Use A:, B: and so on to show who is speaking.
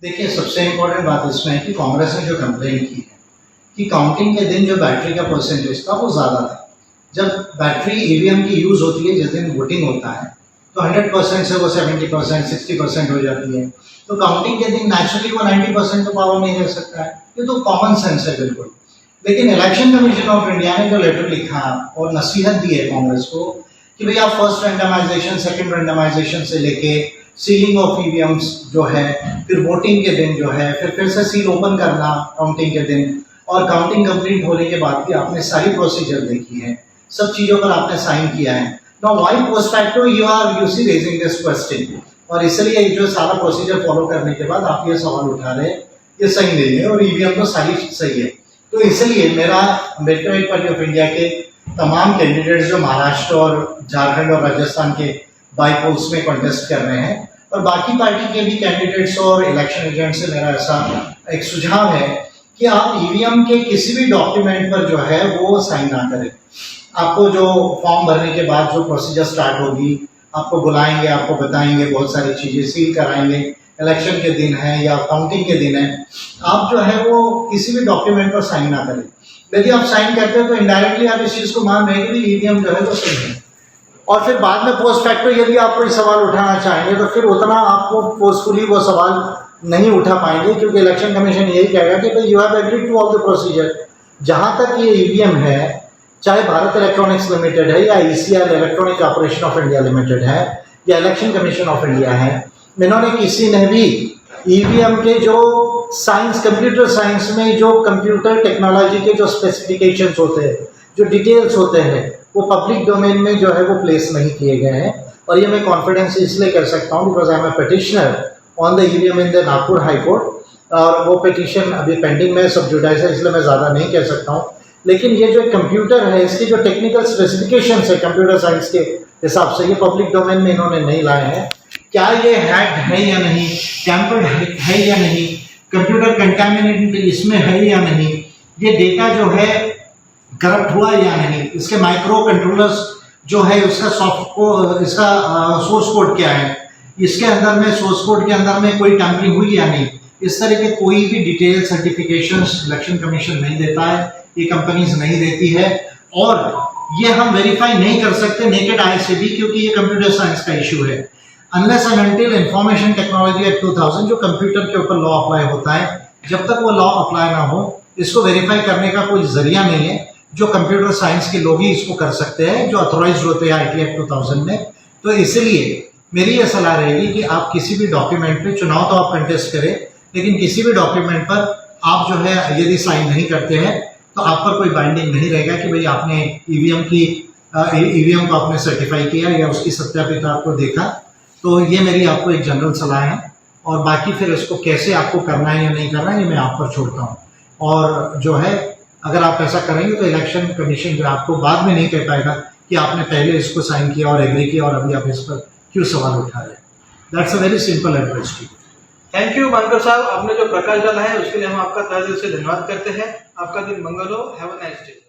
A: देखिए, सबसे इम्पोर्टेंट बात इसमें है कि कांग्रेस ने जो कंप्लेन की है कि काउंटिंग के दिन जो बैटरी का परसेंटेज था वो ज़्यादा था। जब बैटरी ईवीएम की यूज़ होती है, जिस दिन वोटिंग होता है, तो 100% से वो 70%, 60% हो जाती है। तो काउंटिंग के दिन नेचुरली वो 90% तो पावर नहीं रह सकता है। ये तो कॉमन सेंस है बिल्कुल। लेकिन इलेक्शन कमीशन ऑफ इंडिया ने जो लेटर लिखा और नसीहत दी है कांग्रेस को कि भाई आप फर्स्ट रैंडमाइजेशन, सेकंड रैंडमाइजेशन से लेके सीलिंग ऑफ ईवीएम्स जो है, फिर वोटिंग के दिन जो है, फिर से सील ओपन करना काउंटिंग के दिन, और काउंटिंग कंप्लीट होने के बाद भी आपने सारी प्रोसीजर देखी है, सब चीजों पर आपने साइन किया है। Now why post facto you are raising this question, और इसलिए जो सारा प्रोसीजर फॉलो करने के बाद आप ये सवाल उठा रहे हैं, ये सही नहीं है और ईवीएम तो सारी सही है। तो इसलिए मेरा अम्बेडकर पार्टी ऑफ इंडिया के तमाम कैंडिडेट्स जो महाराष्ट्र और झारखंड और राजस्थान के बाई पोल्स में कॉन्टेस्ट कर रहे हैं, और बाकी पार्टी के भी कैंडिडेट्स और इलेक्शन एजेंट से मेरा ऐसा एक सुझाव है कि आप ईवीएम के किसी भी डॉक्यूमेंट पर जो है वो साइन ना करें। आपको जो फॉर्म भरने के बाद जो प्रोसीजर स्टार्ट होगी, आपको बुलाएंगे, आपको बताएंगे बहुत सारी चीज़ें, सील कराएंगे, इलेक्शन के दिन है या काउंटिंग के दिन है, आप जो है वो किसी भी डॉक्यूमेंट पर साइन ना करें। यदि आप साइन करते हो तो इनडायरेक्टली आप इस चीज़ को मान रहे हैं कि ईवीएम जो है वो सही है। और फिर बाद में पोस्ट फैक्टो यदि आप कोई सवाल उठाना चाहेंगे तो फिर उतना आपको फोर्सफुली वो सवाल नहीं उठा पाएंगे, क्योंकि इलेक्शन कमीशन यही कहेगा कि भाई you have agreed to all the procedure. जहाँ तक ये ईवीएम है, चाहे भारत इलेक्ट्रॉनिक्स लिमिटेड है या ECR electronic corporation of India limited है या इलेक्शन कमीशन ऑफ इंडिया है, इन्होंने किसी ने भी ईवीएम के जो साइंस, कंप्यूटर साइंस में जो कंप्यूटर टेक्नोलॉजी के जो स्पेसिफिकेशंस होते हैं, जो डिटेल्स होते हैं, वो पब्लिक डोमेन में जो है वो प्लेस नहीं किए गए हैं। और ये मैं कॉन्फिडेंस इसलिए कर सकता हूँ because I am a petitioner on the EVM in the Nagpur high court, और वो पिटिशन अभी पेंडिंग में, सब जुडाइज है, इसलिए मैं ज़्यादा नहीं कह सकता हूँ। लेकिन ये जो कंप्यूटर है, इसकी जो टेक्निकल स्पेसिफिकेशंस है कंप्यूटर साइंस के हिसाब से, ये पब्लिक डोमेन में इन्होंने नहीं लाए हैं। क्या ये हैक्ड है या नहीं, टैम्पर्ड है या नहीं, कंप्यूटर कंटामिनेटेड इसमें है या नहीं, ये डेटा जो है करप्ट हुआ या नहीं, इसके माइक्रो कंट्रोलर्स जो है उसका इसका सोर्स कोड क्या है, इसके अंदर में सोर्स कोड के अंदर में कोई टैम्परिंग हुई या नहीं, इस तरह के कोई भी डिटेल सर्टिफिकेशंस इलेक्शन कमीशन नहीं देता है, ये कंपनीज नहीं देती है। और ये हम वेरीफाई नहीं कर सकते नेकेड आई से भी, क्योंकि ये कंप्यूटर साइंस का इशू है। Unless and until information technology act 2000 जो कंप्यूटर के ऊपर लॉ अप्लाई होता है, जब तक वो लॉ अप्लाई ना हो, इसको वेरीफाई करने का कोई जरिया नहीं है। जो कंप्यूटर साइंस के लोग ही इसको कर सकते हैं, जो अथॉराइज्ड होते हैं आईटी एक्ट 2000 में। तो इसलिए मेरी ये सलाह रहेगी कि आप किसी भी डॉक्यूमेंट पे, चुनाव तो आप कंटेस्ट करें, लेकिन किसी भी डॉक्यूमेंट पर आप जो है यदि साइन नहीं करते हैं तो आप पर कोई बाइंडिंग नहीं रहेगा कि भाई आपने ईवीएम को आपने सर्टिफाई किया या उसकी सत्यापित आपको देखा। तो ये मेरी आपको एक जनरल सलाह है, और बाकी फिर इसको कैसे आपको करना है या नहीं करना है ये मैं आप पर छोड़ता हूँ। और जो है अगर आप ऐसा करेंगे तो इलेक्शन कमीशन जो आपको बाद में नहीं कह पाएगा कि आपने पहले इसको साइन किया और एग्री किया और अभी आप इस पर क्यों सवाल उठा रहे हैं। That's a very simple advice to you.
B: Thank you Bankar साहब, आपने जो प्रकाश डाला है उसके लिए हम आपका तहे दिल से धन्यवाद करते हैं। आपका दिन मंगल हो। Have a nice day.